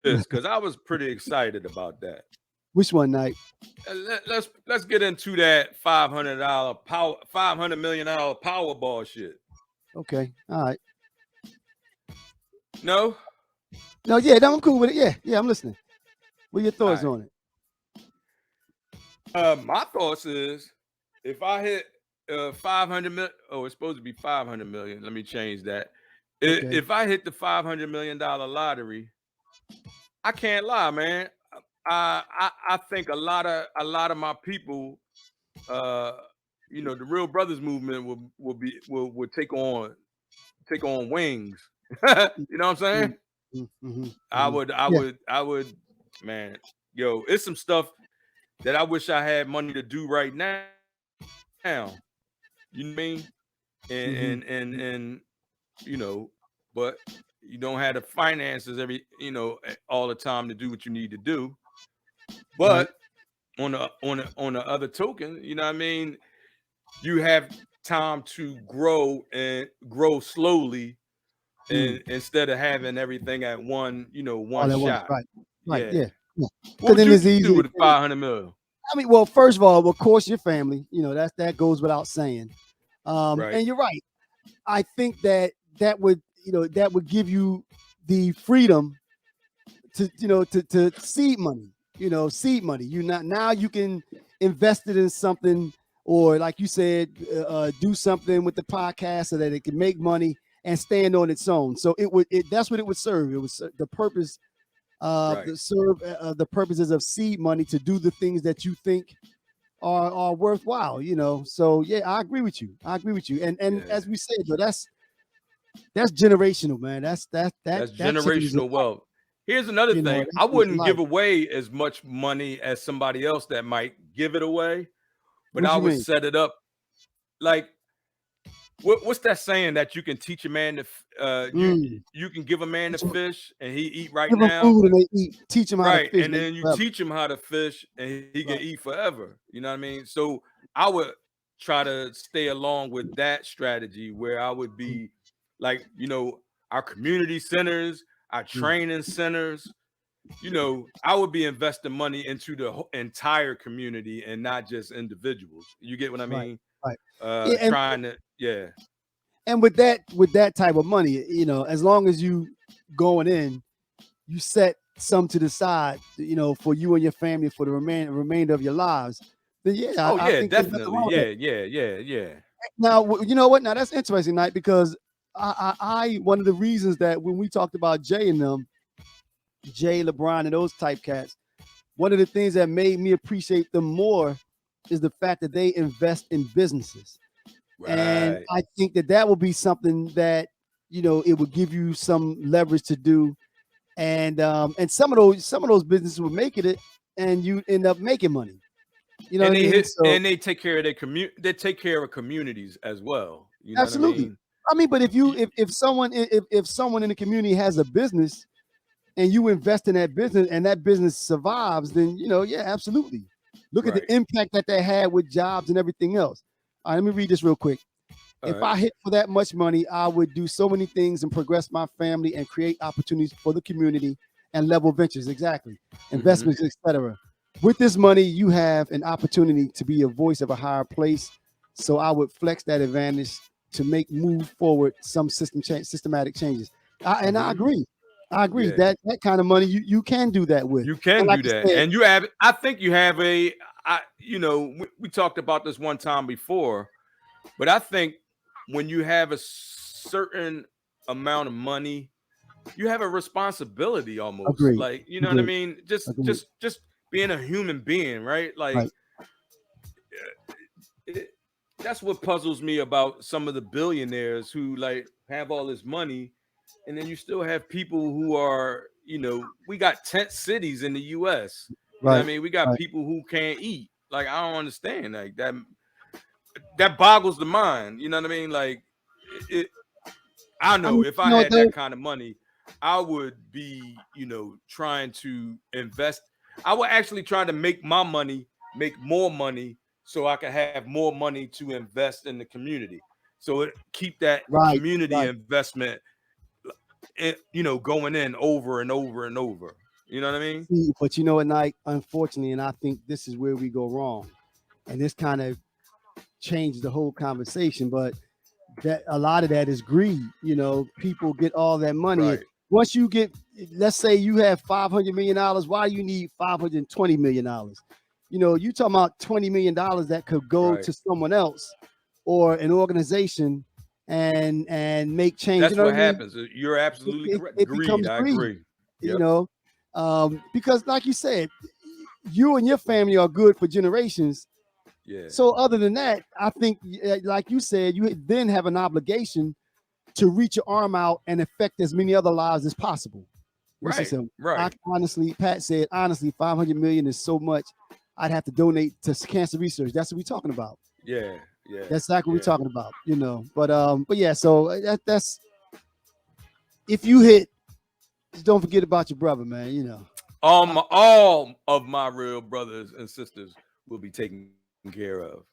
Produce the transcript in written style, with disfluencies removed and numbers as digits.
this because I was pretty excited about that. Which one, Knight? Let's get into that $500 million Powerball shit. Okay, all right. No, Yeah, no, I'm cool with it. Yeah, I'm listening. What are your thoughts on it? My thoughts is if I hit 500 million, it's supposed to be 500 million. Let me change that. Okay. If I hit the $500 million lottery, I can't lie, man. I think a lot of my people, the Real Brothers movement will take on wings. You know what I'm saying? I would, man. Yo, it's some stuff that I wish I had money to do right now. You know what I mean? And but you don't have the finances all the time to do what you need to do. But on the other token, you know what I mean, you have time to grow and grow slowly, and instead of having everything at one shot. Right. Yeah. What would you do with 500 million? I mean, well, first of all, of course, your family. That goes without saying. Right. And you're right. I think that would give you the freedom to seed money. Seed money. Now you can invest it in something, or like you said, do something with the podcast so that it can make money and stand on its own. So that's what it would serve. It was the purpose. To serve the purposes of seed money to do the things that you think are worthwhile. So yeah, I agree with you. And as we said, though, that's generational, man. That's generational wealth. Here's another thing. I wouldn't give away as much money as somebody else that might give it away, but I would set it up like, what's that saying that you can teach a man to you can give a man to fish and he eat right now. Food and they eat. Teach him how to fish. And then you teach him how to fish and he can eat forever. You know what I mean? So I would try to stay along with that strategy where I would be like, our community centers, our training centers. I would be investing money into the entire community and not just individuals. You get what I mean? Right. And with that type of money, as long as you going in, you set some to the side, for you and your family for the remainder of your lives. Then I think definitely. Yeah. Now, you know what? Now that's interesting, Knight, because I one of the reasons that when we talked about Jay and them, Jay, LeBron, and those type cats, one of the things that made me appreciate them more is the fact that they invest in businesses. Right. And I think that will be something that, it would give you some leverage to do. And some of those businesses would make it and you end up making money. You know and what I mean? And they take care of their community. They take care of communities as well. You know absolutely. What I mean, but if someone in the community has a business and you invest in that business and that business survives, then absolutely. Look at the impact that they had with jobs and everything else. All right, let me read this real quick. If I hit for that much money, I would do so many things and progress my family and create opportunities for the community and level ventures. Exactly. Investments, etc. With this money, you have an opportunity to be a voice of a higher place. So I would flex that advantage to move forward some systematic changes. I agree. Yeah. That kind of money you can do that with. You can do that. And you have, I think you have we talked about this one time before, but I think when you have a certain amount of money, you have a responsibility almost. Agreed. Like, you know what I mean? Just being a human being, right? Like that's what puzzles me about some of the billionaires who like have all this money. And then you still have people who are, we got tent cities in the US. You know what I mean? We got people who can't eat. Like, I don't understand. Like that boggles the mind. You know what I mean? Like I know if I had that kind of money, I would be, trying to invest. I would actually try to make my money, make more money so I can have more money to invest in the community. So keep that community investment, going in over and over and over. You know what I mean? But you know what, Nike, unfortunately, and I think this is where we go wrong. And this kind of changed the whole conversation, but that a lot of that is greed. You know, people get all that money. Right. Once you get, let's say you have $500 million, why you need $520 million? You know, you talking about $20 million that could go to someone else or an organization and make change. That's you know what I mean? happens. You're absolutely correct. It Greed. becomes I greed. agree. You know, because like you said, you and your family are good for generations. Yeah. So other than that, I think, like you said, you then have an obligation to reach your arm out and affect as many other lives as possible. Right. Right. Honestly, Pat said, honestly, 500 million is so much. I'd have to donate to cancer research. That's what we're talking about. Yeah. Yeah. That's exactly what we're talking about. You know, but yeah. So that's if you hit, just don't forget about your brother, man. You know, all of my real brothers and sisters will be taken care of.